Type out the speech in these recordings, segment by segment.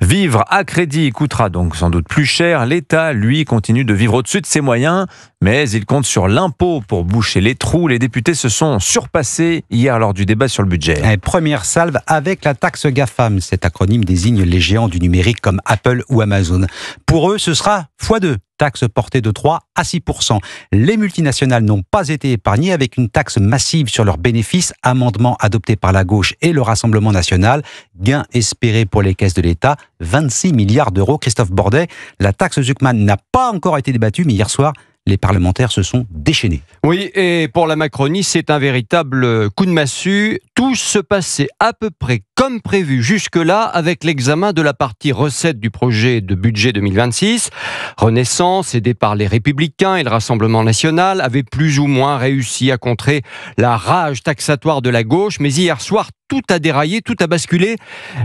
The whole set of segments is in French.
Vivre à crédit coûtera donc sans doute plus cher. L'État, lui, continue de vivre au-dessus de ses moyens, mais il compte sur l'impôt pour boucher les trous. Les députés se sont surpassés hier lors du débat sur le budget. Première salve avec la taxe GAFAM. Cet acronyme désigne les géants du numérique comme Apple ou Amazon. Pour eux, ce sera x2. Taxe portée de 3 à 6%. Les multinationales n'ont pas été épargnées avec une taxe massive sur leurs bénéfices, amendement adopté par la gauche et le Rassemblement national. Gain espéré pour les caisses de l'État, 26 milliards d'euros. Christophe Bordet, la taxe Zuckman n'a pas encore été débattue, mais hier soir, les parlementaires se sont déchaînés. Oui, et pour la Macronie, c'est un véritable coup de massue. Tout se passait à peu près comme prévu jusque-là avec l'examen de la partie recettes du projet de budget 2026. Renaissance, aidée par les Républicains et le Rassemblement national, avait plus ou moins réussi à contrer la rage taxatoire de la gauche. Mais hier soir, tout a déraillé, tout a basculé.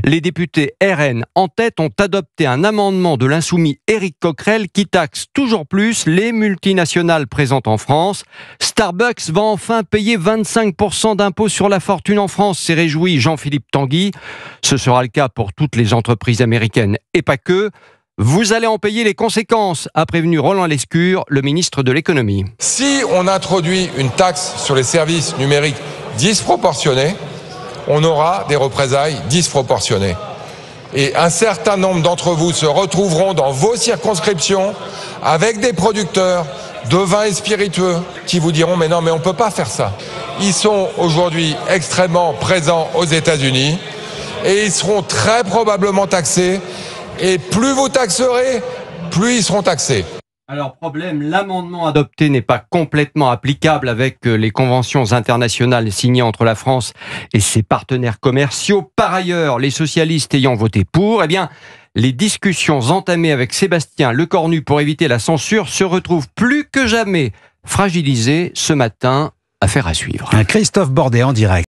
Les députés RN en tête ont adopté un amendement de l'insoumis Éric Coquerel qui taxe toujours plus les multinationales présentes en France. Starbucks va enfin payer 25% d'impôts sur la fortune en France, s'est réjoui Jean-Philippe Tanguy. Ce sera le cas pour toutes les entreprises américaines et pas que. Vous allez en payer les conséquences, a prévenu Roland Lescure, le ministre de l'économie. Si on introduit une taxe sur les services numériques disproportionnée, on aura des représailles disproportionnées. Et un certain nombre d'entre vous se retrouveront dans vos circonscriptions avec des producteurs de vins et spiritueux qui vous diront « mais non, mais on ne peut pas faire ça ». Ils sont aujourd'hui extrêmement présents aux États-Unis et ils seront très probablement taxés. Et plus vous taxerez, plus ils seront taxés. Alors problème, l'amendement adopté n'est pas complètement applicable avec les conventions internationales signées entre la France et ses partenaires commerciaux. Par ailleurs, les socialistes ayant voté pour, les discussions entamées avec Sébastien Lecornu pour éviter la censure se retrouvent plus que jamais fragilisées ce matin. Affaire à suivre. Christophe Bordet en direct.